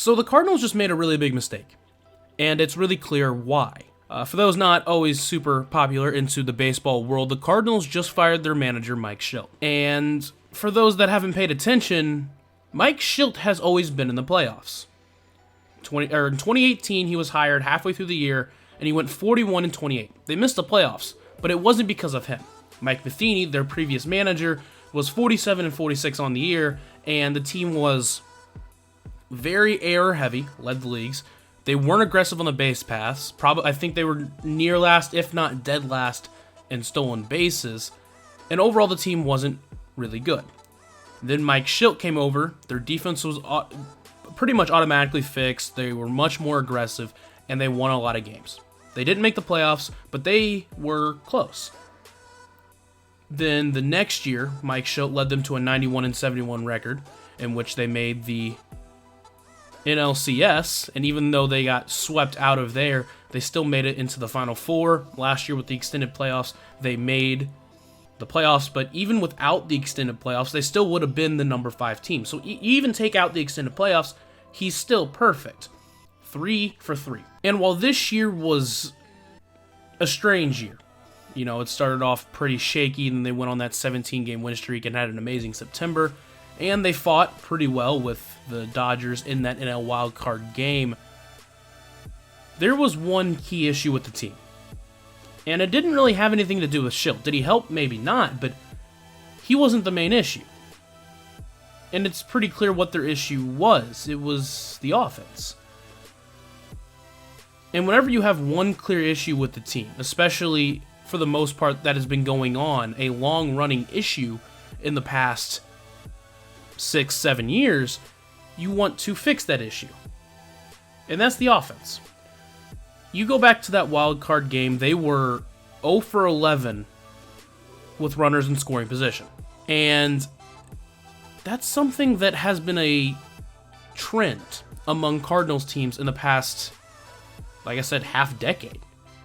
So the Cardinals just made a really big mistake, and it's really clear why. For those not always super popular into the baseball world, the Cardinals just fired their manager, Mike Shildt. And for those that haven't paid attention, Mike Shildt has always been in the playoffs. In 2018, he was hired halfway through the year, and he went 41-28. They missed the playoffs, but it wasn't because of him. Mike Matheny, their previous manager, was 47-46 on the year, and the team was very error-heavy, led the leagues. They weren't aggressive on the base paths. I think they were near last, if not dead last, in stolen bases. And overall, the team wasn't really good. Then Mike Shildt came over. Their defense was pretty much automatically fixed. They were much more aggressive, and they won a lot of games. They didn't make the playoffs, but they were close. Then the next year, Mike Shildt led them to a 91-71 record, in which they made the NLCS, and even though they got swept out of there, they still made it into the Final Four. Last year with the extended playoffs, they made the playoffs, but even without the extended playoffs, they still would have been the number 5 team. So even take out the extended playoffs, he's still perfect. 3 for 3. And while this year was a strange year, you know, it started off pretty shaky, and they went on that 17-game win streak and had an amazing September, and they fought pretty well with the Dodgers in that NL wildcard game. There was one key issue with the team, and it didn't really have anything to do with Shildt. Did he help? Maybe not, but he wasn't the main issue. And it's pretty clear what their issue was. It was the offense. And whenever you have one clear issue with the team, especially for the most part that has been going on, a long-running issue in the past 6-7 years, you want to fix that issue. And that's the offense. You go back to that wild card game, they were 0 for 11 with runners in scoring position. And that's something that has been a trend among Cardinals teams in the past, like I said, half decade.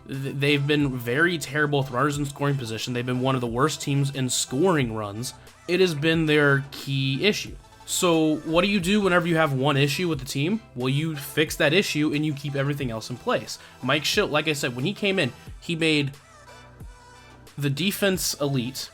They've been very terrible with runners in scoring position. They've been one of the worst teams in scoring runs. It has been their key issue. So what do you do whenever you have one issue with the team? Well, you fix that issue and you keep everything else in place. Mike Shildt, like I said, when he came in, he made the defense elite,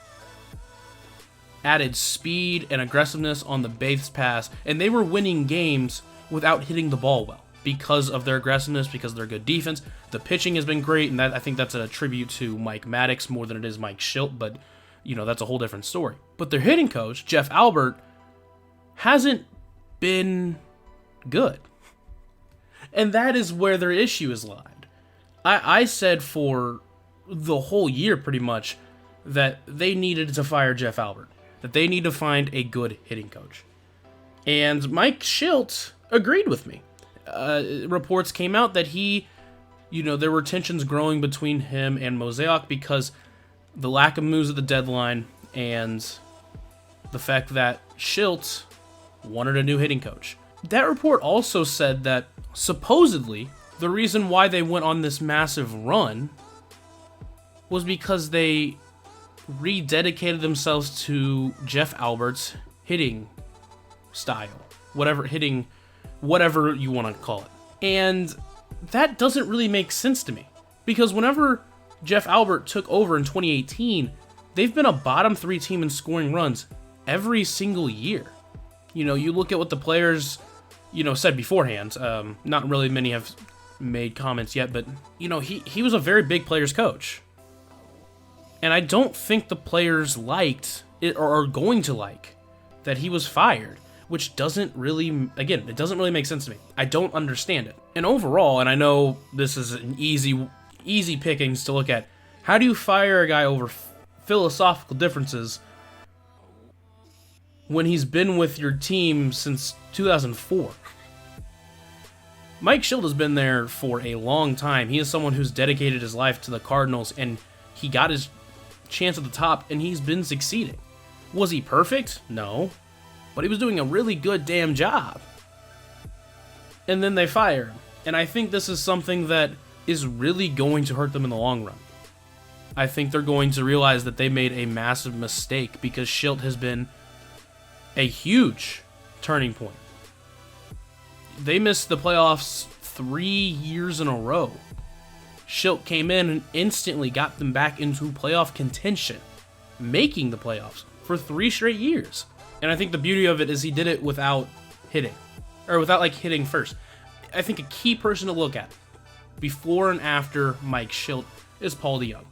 added speed and aggressiveness on the base pass, and they were winning games without hitting the ball well because of their aggressiveness, because of their good defense. The pitching has been great, and I think that's a tribute to Mike Maddox more than it is Mike Shildt, but you know, that's a whole different story. But their hitting coach, Jeff Albert, hasn't been good. And that is where their issue is lied. I said for the whole year pretty much that they needed to fire Jeff Albert, that they need to find a good hitting coach. And Mike Shildt agreed with me. Reports came out that there were tensions growing between him and Mozeliak because the lack of moves at the deadline and the fact that Shildt wanted a new hitting coach. That report also said that supposedly the reason why they went on this massive run was because they rededicated themselves to Jeff Albert's hitting style, whatever you want to call it. And that doesn't really make sense to me, because whenever Jeff Albert took over in 2018, they've been a bottom 3 team in scoring runs every single year. You know, you look at what the players, said beforehand. Not really many have made comments yet, but, he was a very big players coach. And I don't think the players liked it or are going to like that he was fired, which doesn't really make sense to me. I don't understand it. And overall, and I know this is an easy pickings to look at, how do you fire a guy over philosophical differences when he's been with your team since 2004? Mike Shildt has been there for a long time. He is someone who's dedicated his life to the Cardinals, and he got his chance at the top, and he's been succeeding. Was he perfect? No. But he was doing a really good damn job. And then they fire him. And I think this is something that is really going to hurt them in the long run. I think they're going to realize that they made a massive mistake, because Shildt has been a huge turning point. they missed the playoffs 3 years in a row. Shildt came in and instantly got them back into playoff contention, making the playoffs for 3 straight years. And I think the beauty of it is he did it without hitting, or without like hitting first. I think a key person to look at before and after Mike Shildt is Paul DeJong.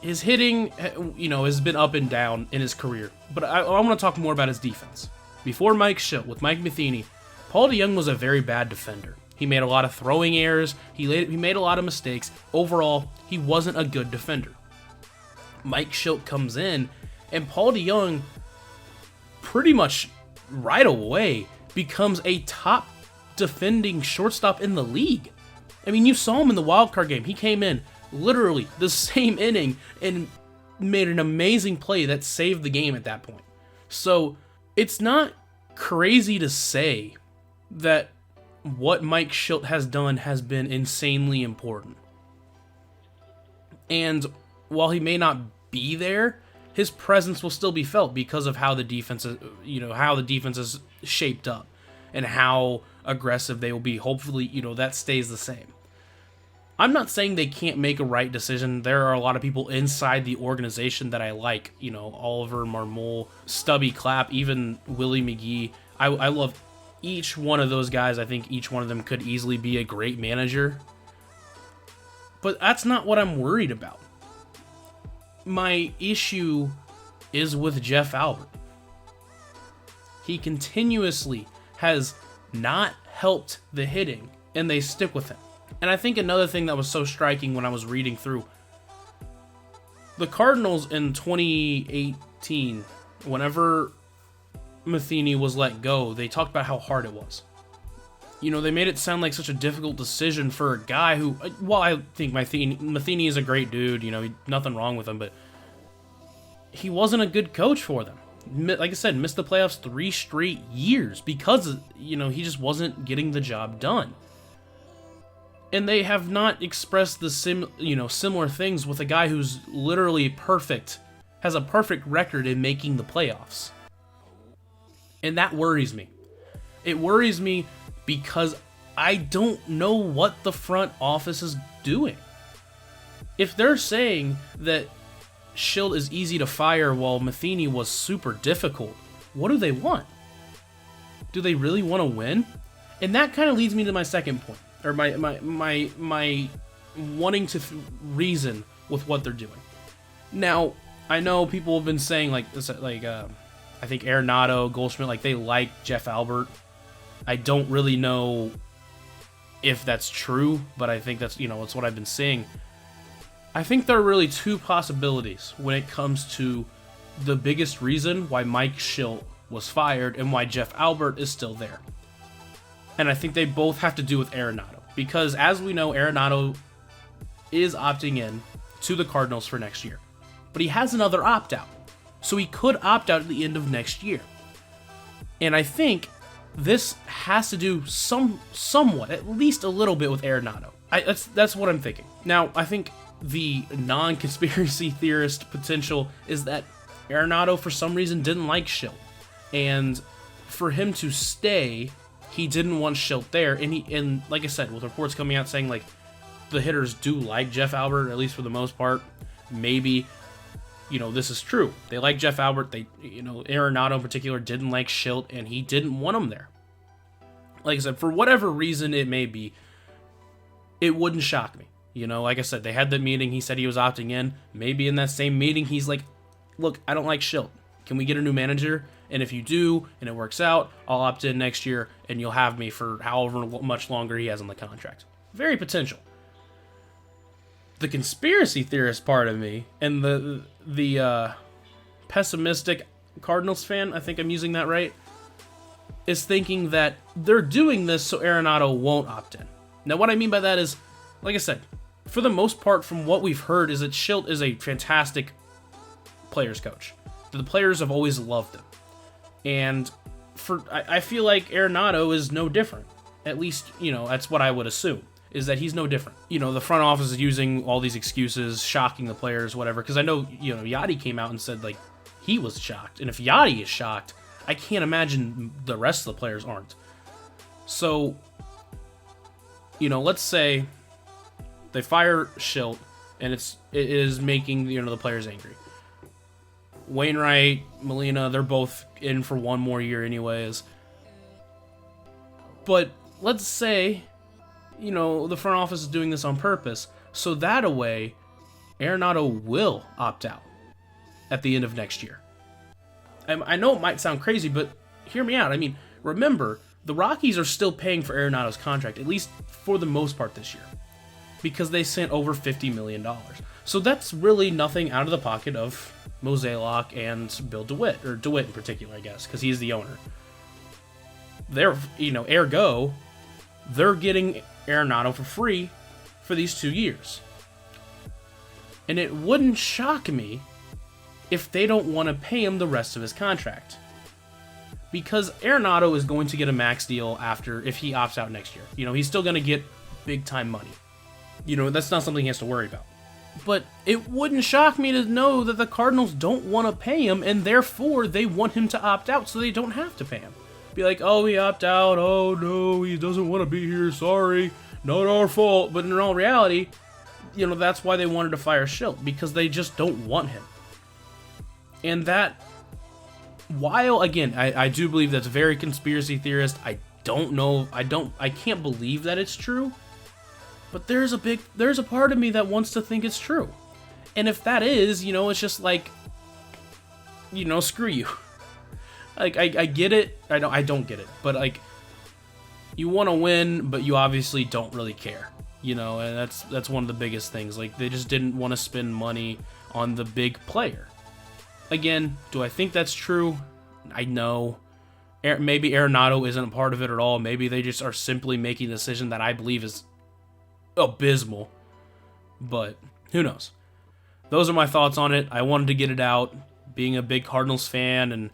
His hitting, has been up and down in his career, but I want to talk more about his defense. Before Mike Shildt, with Mike Matheny, Paul DeJong was a very bad defender. He made a lot of throwing errors. He made a lot of mistakes. Overall, he wasn't a good defender. Mike Shildt comes in, and Paul DeJong pretty much right away becomes a top defending shortstop in the league. I mean, you saw him in the wild card game. He came in literally the same inning and made an amazing play that saved the game at that point. So it's not crazy to say that what Mike Shildt has done has been insanely important. And while he may not be there, his presence will still be felt because of how the defense is shaped up and how aggressive they will be. Hopefully, that stays the same. I'm not saying they can't make a right decision. There are a lot of people inside the organization that I like. Oliver Marmol, Stubby Clapp, even Willie McGee. I love each one of those guys. I think each one of them could easily be a great manager. But that's not what I'm worried about. My issue is with Jeff Albert. He continuously has not helped the hitting, and they stick with him. And I think another thing that was so striking when I was reading through, the Cardinals in 2018, whenever Matheny was let go, they talked about how hard it was. They made it sound like such a difficult decision for a guy who, well, I think Matheny is a great dude, nothing wrong with him, but he wasn't a good coach for them. Like I said, missed the playoffs 3 straight years because, he just wasn't getting the job done. And they have not expressed the similar things with a guy who's literally perfect, has a perfect record in making the playoffs. And that worries me. It worries me because I don't know what the front office is doing. If they're saying that Shildt is easy to fire while Matheny was super difficult, what do they want? Do they really want to win? And that kind of leads me to my second point, or my wanting to reason with what they're doing. Now, I know people have been saying I think Aronado, Goldschmidt, they like Jeff Albert. I don't really know if that's true, but I think that's what I've been seeing. I think there are really 2 possibilities when it comes to the biggest reason why Mike Shildt was fired and why Jeff Albert is still there. And I think they both have to do with Aronado, because as we know, Aronado is opting in to the Cardinals for next year. But he has another opt-out, so he could opt out at the end of next year. And I think this has to do somewhat, at least a little bit, with Aronado. That's what I'm thinking. Now, I think the non-conspiracy theorist potential is that Aronado, for some reason, didn't like Shildt. And for him to stay, he didn't want Shildt there. And like I said, with reports coming out saying, the hitters do like Jeff Albert, at least for the most part. Maybe, this is true. They like Jeff Albert. Aronado in particular didn't like Shildt, and he didn't want him there. Like I said, for whatever reason it may be, it wouldn't shock me. Like I said, they had the meeting. He said he was opting in. Maybe in that same meeting, he's like, look, I don't like Shildt. Can we get a new manager? And if you do, and it works out, I'll opt in next year, and you'll have me for however much longer he has on the contract. Very potential. The conspiracy theorist part of me, and the pessimistic Cardinals fan, I think I'm using that right, is thinking that they're doing this so Aronado won't opt in. Now, what I mean by that is, like I said, for the most part, from what we've heard, is that Shildt is a fantastic players coach. The players have always loved him. And I feel like Aronado is no different. At least, that's what I would assume, is that he's no different. The front office is using all these excuses, shocking the players, whatever, because I know, Yachty came out and said, he was shocked. And if Yachty is shocked, I can't imagine the rest of the players aren't. So, let's say they fire Shildt, and it is making the players angry. Wainwright, Molina, they're both in for one more year anyways. But let's say, the front office is doing this on purpose, so that a way, Aronado will opt out at the end of next year. I know it might sound crazy, but hear me out. I mean, remember, the Rockies are still paying for Arenado's contract, at least for the most part this year, because they sent over $50 million. So that's really nothing out of the pocket of Mozeliak and Bill DeWitt, or DeWitt in particular, I guess, because he's the owner. Ergo, they're getting Arenado for free for these 2 years. And it wouldn't shock me if they don't want to pay him the rest of his contract. Because Arenado is going to get a max deal if he opts out next year. He's still going to get big time money. That's not something he has to worry about. But it wouldn't shock me to know that the Cardinals don't want to pay him, and therefore they want him to opt out so they don't have to pay him. Be like, oh, he opted out, oh no, he doesn't want to be here, sorry, not our fault. But in all reality, that's why they wanted to fire Shildt, because they just don't want him. And that, while, again, I do believe that's very conspiracy theorist, I can't believe that it's true, but there's a part of me that wants to think it's true. And if that is, it's just like, screw you. Like, I get it, I don't get it, but like, you want to win, but you obviously don't really care, and that's one of the biggest things. Like, they just didn't want to spend money on the big player. Again, do I think that's true? I know. Maybe Arenado isn't a part of it at all. Maybe they just are simply making a decision that I believe is abysmal. But who knows? Those are my thoughts on it. I wanted to get it out, being a big Cardinals fan, and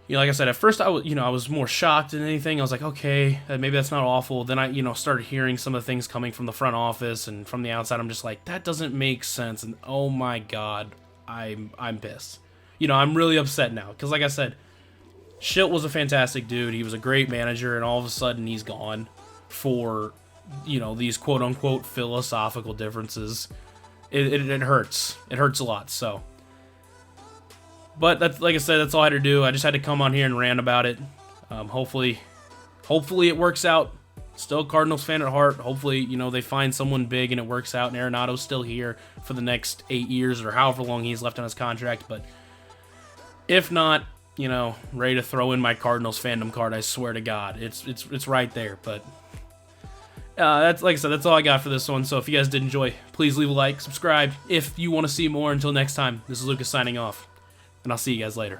like I said, at first I was more shocked than anything. I was like, okay, maybe that's not awful. Then I started hearing some of the things coming from the front office and from the outside. I'm just like, that doesn't make sense. And oh my god, I'm pissed. I'm really upset now because, like I said, Shildt was a fantastic dude. He was a great manager, and all of a sudden he's gone for these quote unquote philosophical differences. It hurts. It hurts a lot. So. But that's, like I said, that's all I had to do. I just had to come on here and rant about it. Hopefully it works out. Still a Cardinals fan at heart. Hopefully, they find someone big and it works out, and Arenado's still here for the next 8 years or however long he's left on his contract. But if not, ready to throw in my Cardinals fandom card. I swear to God, it's right there. But that's, like I said, that's all I got for this one. So if you guys did enjoy, please leave a like, subscribe if you want to see more. Until next time, this is Lucas signing off. And I'll see you guys later.